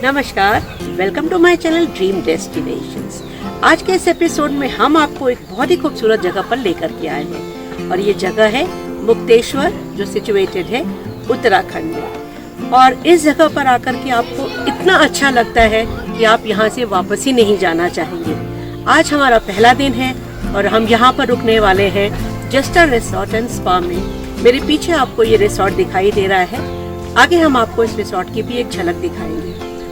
नमस्कार, welcome to my channel dream destinations. आज के इस एपिसोड में हम आपको एक बहुत ही खूबसूरत जगह पर लेकर के आए हैं और ये जगह है मुक्तेश्वर, जो सिचुएटेड है उत्तराखंड में। और इस जगह पर आकर के आपको इतना अच्छा लगता है कि आप यहाँ से वापस ही नहीं जाना चाहेंगे। आज हमारा पहला दिन है और हम यहाँ पर रुकने वाले हैं जस्टर रिसोर्ट एंड स्पा में। मेरे पीछे आपको ये रिसोर्ट दिखाई दे रहा है। आगे हम आपको इस रिसोर्ट की भी एक झलक दिखाएंगे।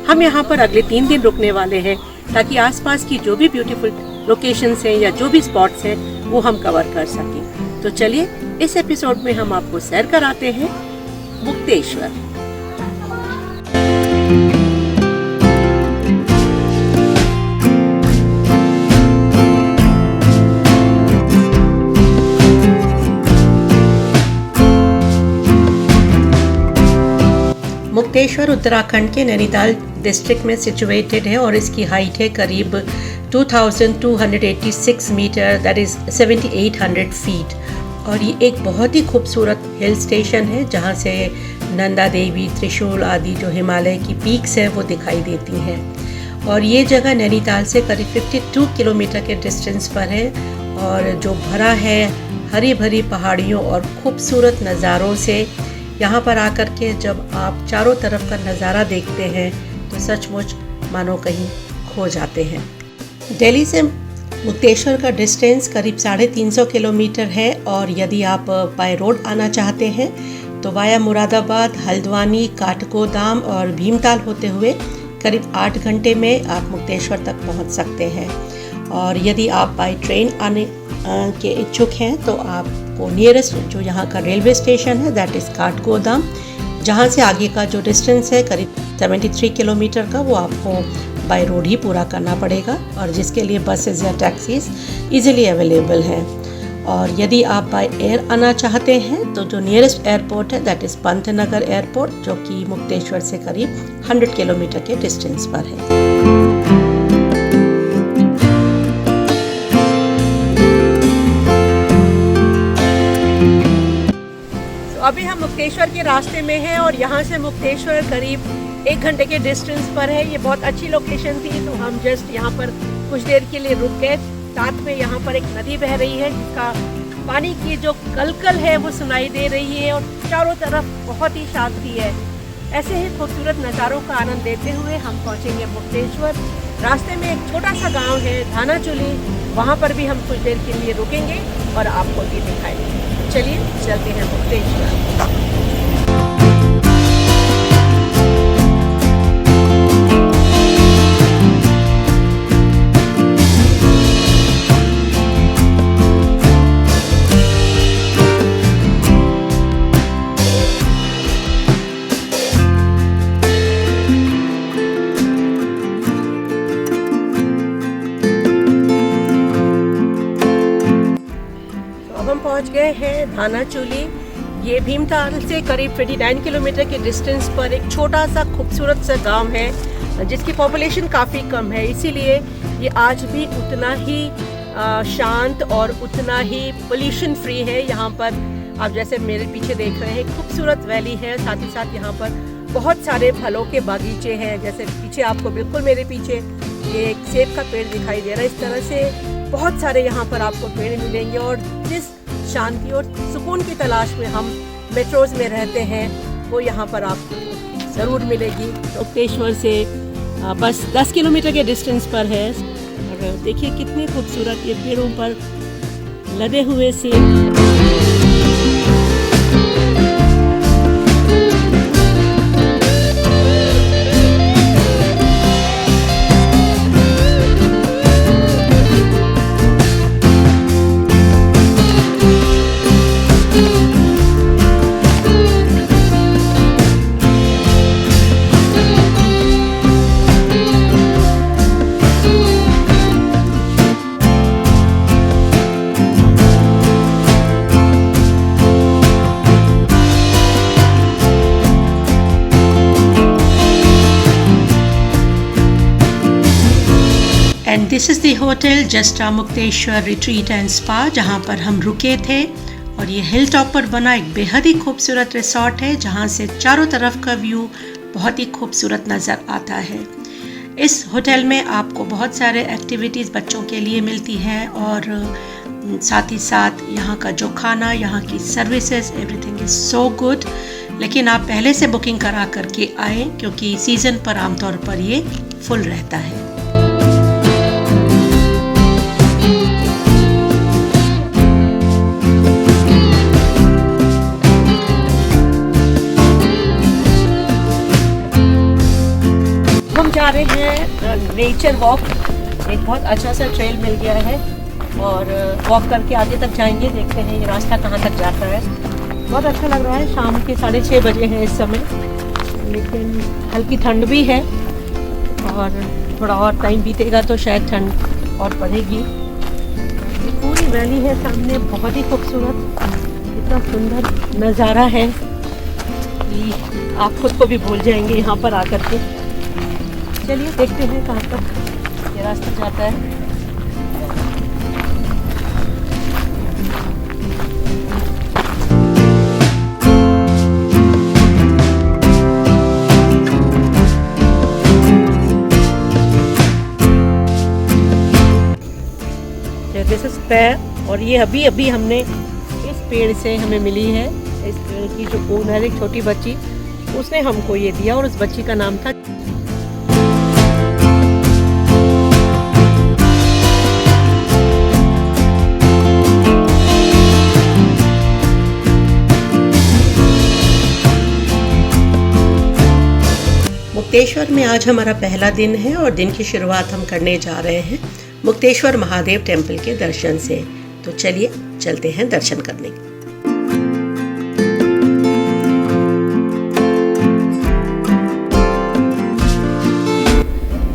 हम यहाँ पर अगले 3 दिन रुकने वाले हैं ताकि आसपास की जो भी ब्यूटीफुल लोकेशंस हैं या जो भी स्पॉट्स हैं वो हम कवर कर सकें। तो चलिए इस एपिसोड में हम आपको सैर कराते हैं मुक्तेश्वर। मुक्तेश्वर उत्तराखंड के नैनीताल डिस्ट्रिक्ट में सिचुएटेड है और इसकी हाइट है करीब 2286 मीटर, दैट इज़ 7800 फीट। और ये एक बहुत ही खूबसूरत हिल स्टेशन है जहाँ से नंदा देवी, त्रिशूल आदि जो हिमालय की पीक्स हैं वो दिखाई देती हैं। और ये जगह नैनीताल से करीब 52 किलोमीटर के डिस्टेंस पर है और जो भरा है हरी भरी पहाड़ियों और खूबसूरत नज़ारों से। यहाँ पर आकर के जब आप चारों तरफ का नज़ारा देखते हैं तो सचमुच मानो कहीं खो जाते हैं। दिल्ली से मुक्तेश्वर का डिस्टेंस करीब 350 किलोमीटर है और यदि आप बाय रोड आना चाहते हैं तो वाया मुरादाबाद, हल्द्वानी, काठगोदाम और भीमताल होते हुए करीब 8 घंटे में आप मुक्तेश्वर तक पहुँच सकते हैं। और यदि आप बाय ट्रेन आने के इच्छुक हैं तो आपको नियरेस्ट जो यहाँ का रेलवे स्टेशन है दैट इज़ काठगोदाम, जहाँ से आगे का जो डिस्टेंस है करीब 73 किलोमीटर का वो आपको बाय रोड ही पूरा करना पड़ेगा और जिसके लिए बसेस या टैक्सीज इजीली अवेलेबल हैं। और यदि आप बाय एयर आना चाहते हैं तो जो नियरेस्ट एयरपोर्ट है दैट इज़ पंतनगर एयरपोर्ट, जो कि मुक्तेश्वर से करीब 100 किलोमीटर के डिस्टेंस पर है। अभी हम मुक्तेश्वर के रास्ते में हैं और यहाँ से मुक्तेश्वर करीब 1 घंटे के डिस्टेंस पर है। ये बहुत अच्छी लोकेशन थी तो हम जस्ट यहाँ पर कुछ देर के लिए रुक गए। साथ में यहाँ पर एक नदी बह रही है जिसका पानी की जो कलकल है वो सुनाई दे रही है और चारों तरफ बहुत ही शांति है। ऐसे ही खूबसूरत नज़ारों का आनंद लेते हुए हम पहुँचेंगे मुक्तेश्वर। रास्ते में एक छोटा सा गाँव है धानाचूली, वहाँ पर भी हम कुछ देर के लिए रुकेंगे और आपको भी दिखाएंगे। चलिए चलते हैं मुक्तेश्वर। पहुंच गए हैं धानाचूली। ये भीमताल से करीब 29 किलोमीटर के डिस्टेंस पर एक छोटा सा खूबसूरत सा गांव है जिसकी पॉपुलेशन काफ़ी कम है, इसीलिए ये आज भी उतना ही शांत और उतना ही पोल्यूशन फ्री है। यहाँ पर आप जैसे मेरे पीछे देख रहे हैं खूबसूरत वैली है, साथ ही साथ यहाँ पर बहुत सारे फलों के बागीचे हैं। जैसे पीछे आपको बिल्कुल मेरे पीछे ये एक सेब का पेड़ दिखाई दे रहा है। इस तरह से बहुत सारे यहाँ पर आपको पेड़ मिलेंगे और जिस शांति और सुकून की तलाश में हम मेट्रोज में रहते हैं वो यहाँ पर आपको ज़रूर मिलेगी। मुक्तेश्वर से बस 10 किलोमीटर के डिस्टेंस पर है और देखिए कितने खूबसूरत ये पेड़ों पर लदे हुए सेब। And this is the hotel juxta Mukteshwar retreat and spa, जहाँ पर हम रुके थे। और ये हिल टॉप पर बना एक बेहद ही खूबसूरत रिसोर्ट है जहाँ से चारों तरफ का व्यू बहुत ही खूबसूरत नज़र आता है। इस होटल में आपको बहुत सारे एक्टिविटीज़ बच्चों के लिए मिलती हैं और साथ ही साथ यहाँ का जो खाना, यहाँ की services, everything is so good. लेकिन आप पहले से बुकिंग करा करके आएँ क्योंकि सीज़न पर आमतौर पर ये फुल रहता है। हम जा रहे हैं नेचर वॉक। एक बहुत अच्छा सा ट्रेल मिल गया है और वॉक करके आगे तक जाएंगे। देखते हैं ये रास्ता कहाँ तक जाता है। बहुत अच्छा लग रहा है। शाम के 6:30 बजे हैं इस समय, लेकिन हल्की ठंड भी है और थोड़ा और टाइम बीतेगा तो शायद ठंड और बढ़ेगी। ये पूरी वैली है सामने, बहुत ही खूबसूरत, इतना सुंदर नज़ारा है कि आप खुद को भी भूल जाएंगे यहाँ पर आकर के। चलिए देखते हैं कहाँ तक ये रास्ता जाता है। दिस इज पेड़ और ये अभी हमने इस पेड़ से हमें मिली है। इस पेड़ की जो ओनर, एक छोटी बच्ची, उसने हमको ये दिया और उस बच्ची का नाम था। मुक्तेश्वर में आज हमारा पहला दिन है और दिन की शुरुआत हम करने जा रहे हैं मुक्तेश्वर महादेव टेम्पल के दर्शन से। तो चलिए चलते हैं दर्शन करने।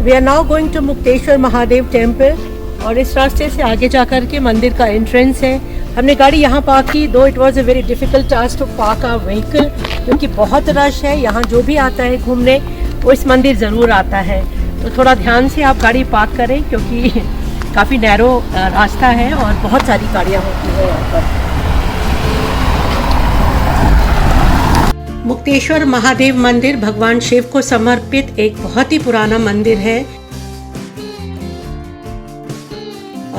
We are now going to Mukteshwar Mahadev temple और इस रास्ते से आगे जाकर के मंदिर का एंट्रेंस है। हमने गाड़ी यहाँ पार्क की, दो it was a very difficult task to park our vehicle क्योंकि बहुत रश है। यहाँ जो भी आता है घूमने वो इस मंदिर ज़रूर आता है, तो थोड़ा ध्यान से आप गाड़ी पार्क करें क्योंकि काफ़ी नैरो रास्ता है और बहुत सारी गाड़ियाँ होती हैं यहाँ पर। मुक्तेश्वर महादेव मंदिर भगवान शिव को समर्पित एक बहुत ही पुराना मंदिर है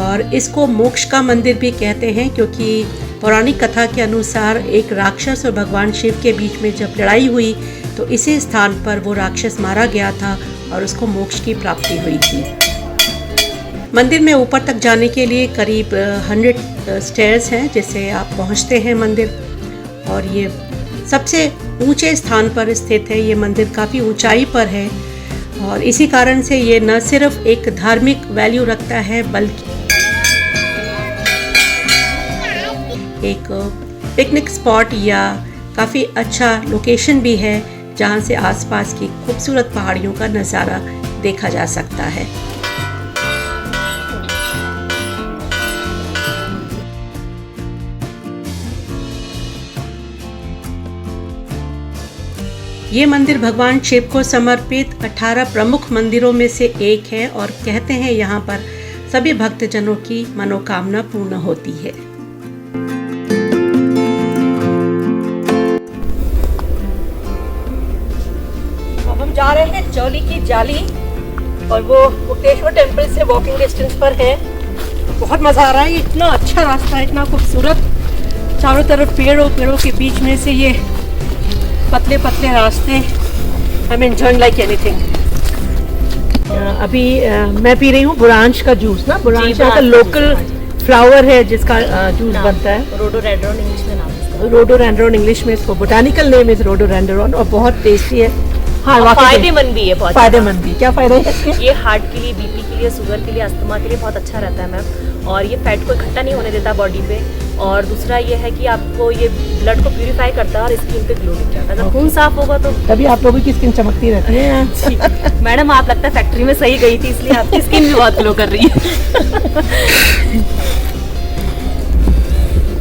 और इसको मोक्ष का मंदिर भी कहते हैं क्योंकि पौराणिक कथा के अनुसार एक राक्षस और भगवान शिव के बीच में जब लड़ाई हुई तो इसी स्थान पर वो राक्षस मारा गया था और उसको मोक्ष की प्राप्ति हुई थी। मंदिर में ऊपर तक जाने के लिए करीब 100 स्टेयर्स हैं जिससे आप पहुंचते हैं मंदिर, और ये सबसे ऊंचे स्थान पर स्थित है। ये मंदिर काफ़ी ऊंचाई पर है और इसी कारण से ये न सिर्फ एक धार्मिक वैल्यू रखता है बल्कि एक पिकनिक स्पॉट या काफ़ी अच्छा लोकेशन भी है जहाँ से आसपास की खूबसूरत पहाड़ियों का नज़ारा देखा जा सकता है। ये मंदिर भगवान शिव को समर्पित 18 प्रमुख मंदिरों में से एक है और कहते हैं यहाँ पर सभी भक्तजनों की मनोकामना पूर्ण होती है। अब हम जा रहे हैं चौली की जाली और वो मुक्तेश्वर टेम्पल से वॉकिंग डिस्टेंस पर है। बहुत मज़ा आ रहा है। इतना अच्छा रास्ता है, इतना खूबसूरत, चारों तरफ पेड़ों के बीच में से ये पतले पतले रास्ते। I am enjoying like anything. अभी मैं पी रही हूँ बुरांश का जूस ना। बुरांश का लोकल फ्लावर है जिसका जूस बनता है। रोडोडेंड्रॉन इंग्लिश में नाम है। रोडोडेंड्रॉन इंग्लिश में, इसको बोटानिकल नेम इज रोडोडेंड्रॉन और बहुत टेस्टी है। हाँ, फायदेमंद भी है, बहुत फायदेमंद भी। क्या फायदे है इसके? ये हार्ट के लिए, बीपी के लिए, शुगर के लिए, अस्थमा के लिए बहुत अच्छा रहता है मैम। और ये फैट को इकट्ठा नहीं होने देता बॉडी पे। और दूसरा ये है कि आपको ये ब्लड को प्यूरिफाई करता है और स्किन पे ग्लो दिख जाता है। अगर खून साफ होगा तो तभी आप लोगों की स्किन चमकती रहती है। मैडम आप लगता है फैक्ट्री में सही गई थी, इसलिए आपकी स्किन भी बहुत ग्लो कर रही है।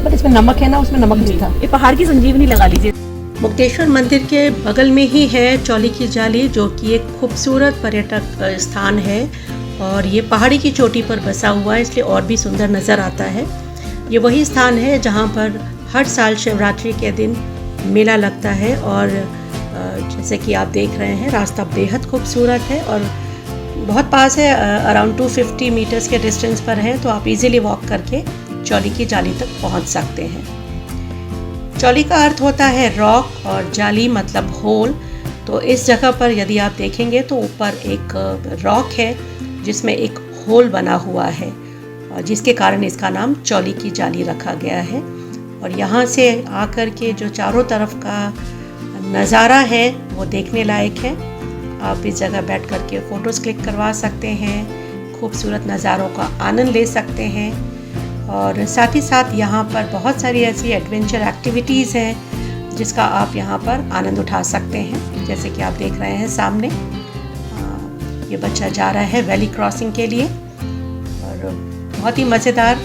पर इसमें नमक है ना, उसमें नमक नहीं था। ये पहाड़ की संजीवनी लगा लीजिए। मुक्तेश्वर मंदिर के बगल में ही है चौली की जाली, जो कि एक खूबसूरत पर्यटक स्थान है और ये पहाड़ी की चोटी पर बसा हुआ है, इसलिए और भी सुंदर नज़र आता है। ये वही स्थान है जहाँ पर हर साल शिवरात्रि के दिन मेला लगता है और जैसे कि आप देख रहे हैं, रास्ता बेहद खूबसूरत है और बहुत पास है, अराउंड 250 मीटर्स के डिस्टेंस पर है, तो आप इजीली वॉक करके चौली की जाली तक पहुंच सकते हैं। चौली का अर्थ होता है रॉक और जाली मतलब होल। तो इस जगह पर यदि आप देखेंगे तो ऊपर एक रॉक है जिसमें एक होल बना हुआ है और जिसके कारण इसका नाम चौली की जाली रखा गया है। और यहाँ से आकर के जो चारों तरफ का नज़ारा है वो देखने लायक है। आप इस जगह बैठ कर के फ़ोटोज़ क्लिक करवा सकते हैं, खूबसूरत नज़ारों का आनंद ले सकते हैं और साथ ही साथ यहाँ पर बहुत सारी ऐसी एडवेंचर एक्टिविटीज़ हैं जिसका आप यहाँ पर आनंद उठा सकते हैं। जैसे कि आप देख रहे हैं सामने ये बच्चा जा रहा है वैली क्रॉसिंग के लिए और बहुत ही मज़ेदार।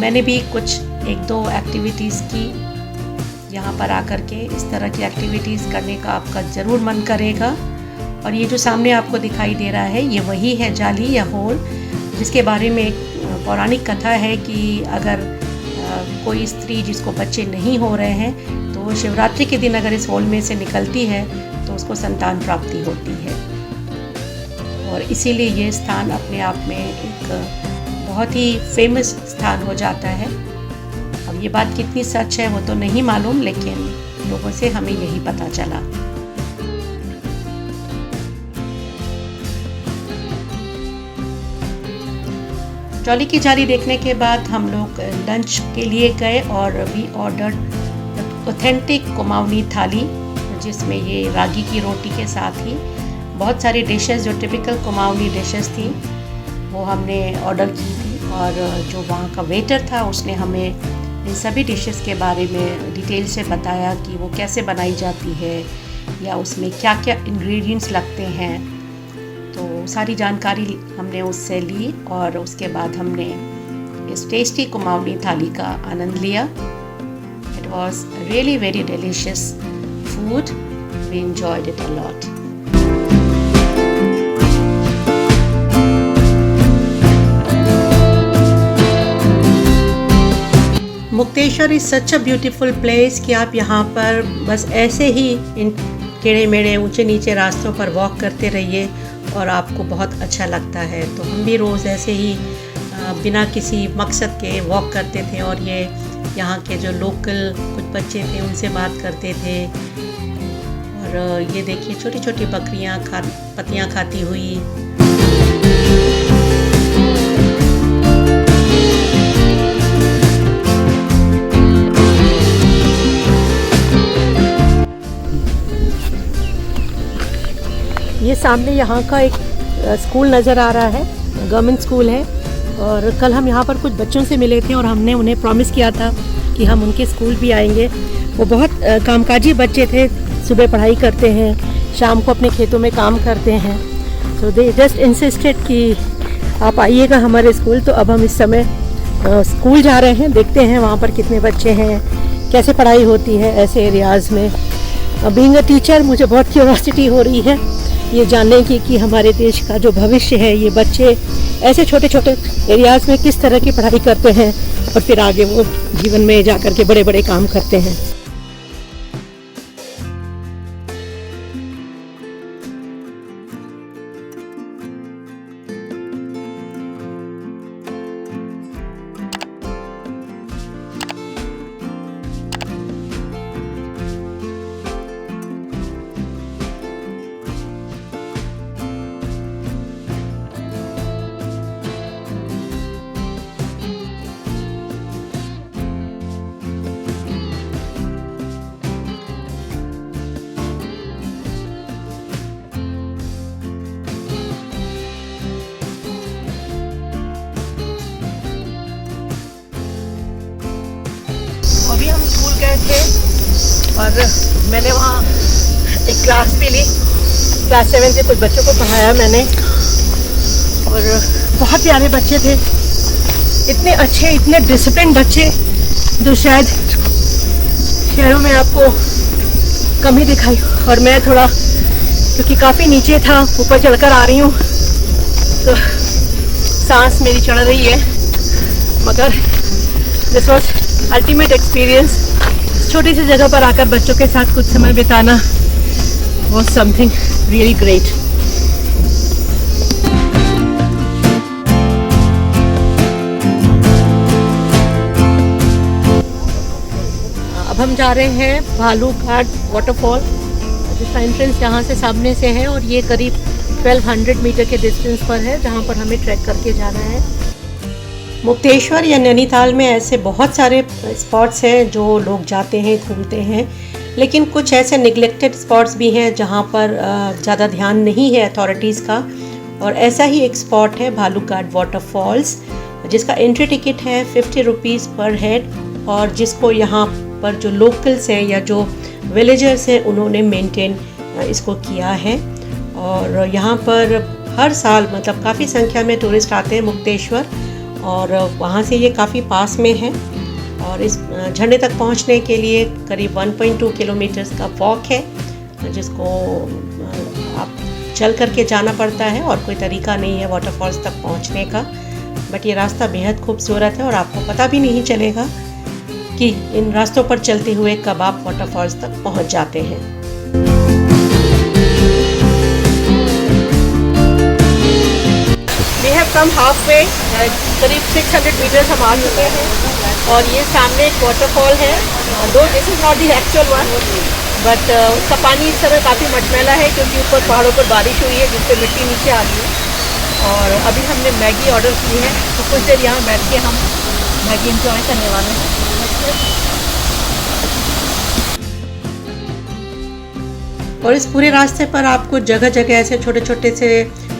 मैंने भी कुछ 1-2 एक्टिविटीज़ की। यहाँ पर आकर के इस तरह की एक्टिविटीज़ करने का आपका ज़रूर मन करेगा। और ये जो सामने आपको दिखाई दे रहा है ये वही है जाली या होल जिसके बारे में एक पौराणिक कथा है कि अगर कोई स्त्री जिसको बच्चे नहीं हो रहे हैं तो शिवरात्रि के दिन अगर इस होल में से निकलती है तो उसको संतान प्राप्ति होती है। और इसीलिए ये स्थान अपने आप में एक बहुत ही फेमस स्थान हो जाता है। अब ये बात कितनी सच है वो तो नहीं मालूम, लेकिन लोगों से हमें यही पता चला। चौली की जाली देखने के बाद हम लोग लंच के लिए गए और वी ऑर्डर्ड ऑथेंटिक कुमाऊनी थाली, जिसमें ये रागी की रोटी के साथ ही बहुत सारी डिशेस जो टिपिकल कुमाऊनी डिशेस थी वो हमने ऑर्डर की थी। और जो वहाँ का वेटर था उसने हमें इन सभी डिशेस के बारे में डिटेल से बताया कि वो कैसे बनाई जाती है या उसमें क्या क्या इंग्रेडिएंट्स लगते हैं। तो सारी जानकारी हमने उससे ली और उसके बाद हमने इस टेस्टी कुमाऊनी थाली का आनंद लिया। It was really very delicious food, we enjoyed it a lot. Mukteshwar is such a beautiful place कि आप यहाँ पर बस ऐसे ही इन टेढ़े मेढ़े ऊंचे नीचे रास्तों पर वॉक करते रहिए और आपको बहुत अच्छा लगता है। तो हम भी रोज़ ऐसे ही बिना किसी मकसद के वॉक करते थे और ये यहाँ के जो लोकल कुछ बच्चे थे उनसे बात करते थे। और ये देखिए छोटी छोटी बकरियाँ पत्तियाँ खाती हुई। ये सामने यहाँ का एक स्कूल नज़र आ रहा है, गवर्नमेंट स्कूल है। और कल हम यहाँ पर कुछ बच्चों से मिले थे और हमने उन्हें प्रॉमिस किया था कि हम उनके स्कूल भी आएंगे। वो बहुत कामकाजी बच्चे थे, सुबह पढ़ाई करते हैं, शाम को अपने खेतों में काम करते हैं। सो दे जस्ट इंसिस्टेड कि आप आइएगा हमारे स्कूल। तो अब हम इस समय स्कूल जा रहे हैं, देखते हैं वहाँ पर कितने बच्चे हैं, कैसे पढ़ाई होती है ऐसे एरियाज़ में। बीइंग अ टीचर मुझे बहुत क्यूरियोसिटी हो रही है ये जानने की कि हमारे देश का जो भविष्य है ये बच्चे ऐसे छोटे छोटे एरियाज़ में किस तरह की पढ़ाई करते हैं और फिर आगे वो जीवन में जा कर के बड़े बड़े काम करते हैं। अभी हम स्कूल गए थे और मैंने वहाँ एक क्लास भी ली, क्लास 7 से कुछ बच्चों को पढ़ाया मैंने। और बहुत प्यारे बच्चे थे, इतने अच्छे, इतने डिसिप्लिन बच्चे जो शायद शहरों में आपको कम ही दिखाई। और मैं थोड़ा क्योंकि काफ़ी नीचे था, ऊपर चढ़कर आ रही हूँ तो सांस मेरी चढ़ रही है, मगर दिस वॉज अल्टीमेट एक्सपीरियंस। छोटी सी जगह पर आकर बच्चों के साथ कुछ समय बिताना was something really great. अब हम जा रहे हैं भालू घाट वाटरफॉल, जिसका एंट्रेंस यहाँ से सामने से है और ये करीब 1200 मीटर के डिस्टेंस पर है, जहाँ पर हमें ट्रैक करके जाना है। मुक्तेश्वर या नैनीताल में ऐसे बहुत सारे स्पॉट्स हैं जो लोग जाते हैं, घूमते हैं, लेकिन कुछ ऐसे निगलेक्टेड स्पॉट्स भी हैं जहाँ पर ज़्यादा ध्यान नहीं है अथॉरिटीज़ का। और ऐसा ही एक स्पॉट है भालू घाट वाटरफॉल्स, जिसका एंट्री टिकट है 50 रुपीज़ पर हेड, और जिसको यहाँ पर जो लोकल्स हैं या जो विलेजर्स हैं उन्होंने मेंटेन इसको किया है। और यहाँ पर हर साल मतलब काफ़ी संख्या में टूरिस्ट आते हैं मुक्तेश्वर, और वहाँ से ये काफ़ी पास में है। और इस झंडे तक पहुँचने के लिए करीब 1.2 किलोमीटर्स का वॉक है, जिसको आप चल करके जाना पड़ता है और कोई तरीका नहीं है वाटरफॉल्स तक पहुँचने का। बट ये रास्ता बेहद खूबसूरत है और आपको पता भी नहीं चलेगा कि इन रास्तों पर चलते हुए कब आप वाटरफॉल्स तक पहुंच जाते हैं। We have come halfway, करीब 600 मीटर्स हम आ चुके हैं, और ये सामने एक वाटरफॉल है। दो this is not the actual one, but उसका पानी इस समय काफ़ी मटमैला है क्योंकि ऊपर पहाड़ों पर बारिश हुई है, जिससे मिट्टी नीचे आ रही है। और अभी हमने मैगी ऑर्डर की है, तो कुछ देर यहाँ बैठ के हम मैगी इंजॉय करने वाले हैं। और इस पूरे रास्ते पर आपको जगह जगह ऐसे छोटे छोटे से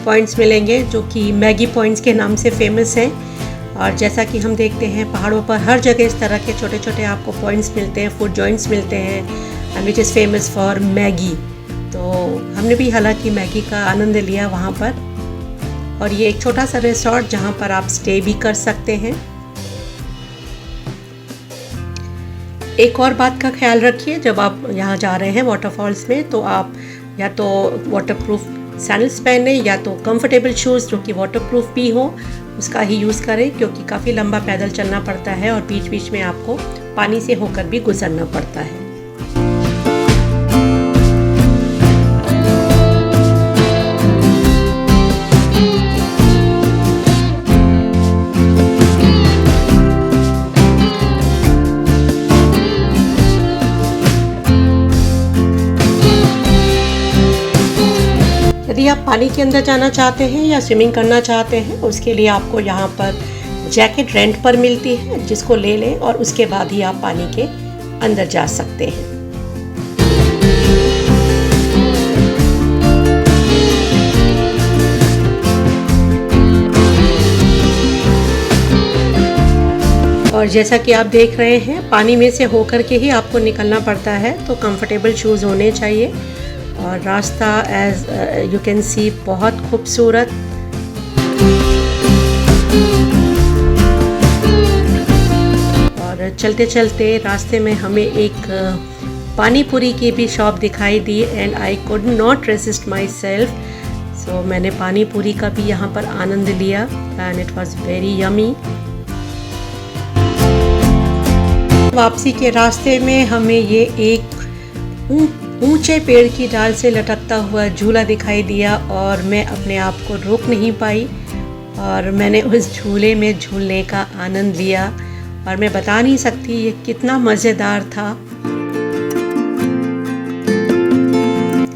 पॉइंट्स मिलेंगे जो कि मैगी पॉइंट्स के नाम से फेमस हैं। और जैसा कि हम देखते हैं पहाड़ों पर हर जगह इस तरह के छोटे छोटे आपको पॉइंट्स मिलते हैं, फूड जॉइंट्स मिलते हैं, which is famous for Maggi. तो हमने भी हालांकि मैगी का आनंद लिया वहाँ पर। और ये एक छोटा सा रिसोर्ट जहाँ पर आप स्टे भी कर सकते हैं। एक और बात का ख्याल रखिए, जब आप यहाँ जा रहे हैं वाटरफॉल्स में, तो आप या तो वाटरप्रूफ सैंडल्स पहने या तो कंफर्टेबल शूज़ जो कि वाटरप्रूफ भी हो उसका ही यूज़ करें, क्योंकि काफ़ी लंबा पैदल चलना पड़ता है और बीच बीच में आपको पानी से होकर भी गुजरना पड़ता है। यदि आप पानी के अंदर जाना चाहते हैं या स्विमिंग करना चाहते हैं, उसके लिए आपको यहाँ पर जैकेट रेंट पर मिलती है, जिसको ले लें और उसके बाद ही आप पानी के अंदर जा सकते हैं। और जैसा कि आप देख रहे हैं पानी में से होकर के ही आपको निकलना पड़ता है, तो कंफर्टेबल शूज़ होने चाहिए। और रास्ता एज यू कैन सी बहुत खूबसूरत। और चलते चलते रास्ते में हमें एक पानी पूरी की भी शॉप दिखाई दी, and I could not resist myself. So मैंने पानी पूरी का भी यहाँ पर आनंद लिया, and it was very yummy. वापसी के रास्ते में हमें ये एक ऊंचे पेड़ की डाल से लटकता हुआ झूला दिखाई दिया, और मैं अपने आप को रोक नहीं पाई और मैंने उस झूले में झूलने का आनंद लिया। और मैं बता नहीं सकती ये कितना मज़ेदार था।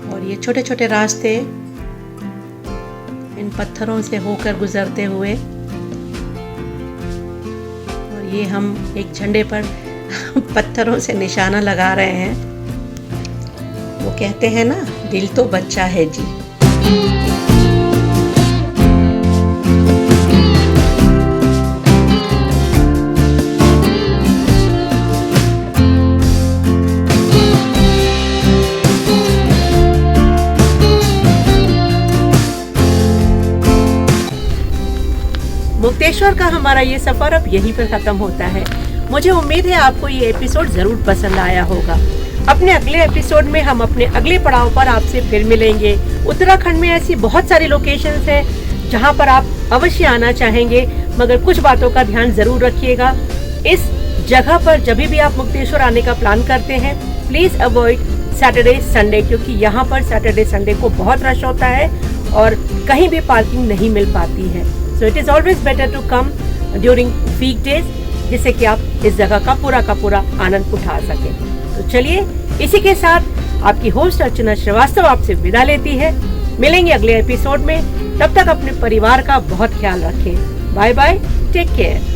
और ये छोटे छोटे रास्ते इन पत्थरों से होकर गुजरते हुए, और ये हम एक झंडे पर पत्थरों से निशाना लगा रहे हैं। वो कहते हैं ना, दिल तो बच्चा है जी। मुक्तेश्वर का हमारा ये सफ़र अब यहीं पर ख़त्म होता है। मुझे उम्मीद है आपको ये एपिसोड ज़रूर पसंद आया होगा। अपने अगले एपिसोड में हम अपने अगले पड़ाव पर आपसे फिर मिलेंगे। उत्तराखंड में ऐसी बहुत सारी लोकेशंस हैं जहां पर आप अवश्य आना चाहेंगे, मगर कुछ बातों का ध्यान ज़रूर रखिएगा। इस जगह पर जब भी आप मुक्तेश्वर आने का प्लान करते हैं, प्लीज़ अवॉइड सैटरडे संडे, क्योंकि यहाँ पर सैटरडे संडे को बहुत रश होता है और कहीं भी पार्किंग नहीं मिल पाती है। So it is always better to come during week days, जिससे कि आप इस जगह का पूरा आनंद उठा सकें। तो चलिए, इसी के साथ आपकी होस्ट अर्चना श्रीवास्तव आपसे विदा लेती है। मिलेंगे अगले एपिसोड में, तब तक अपने परिवार का बहुत ख्याल रखें। Bye bye, take care.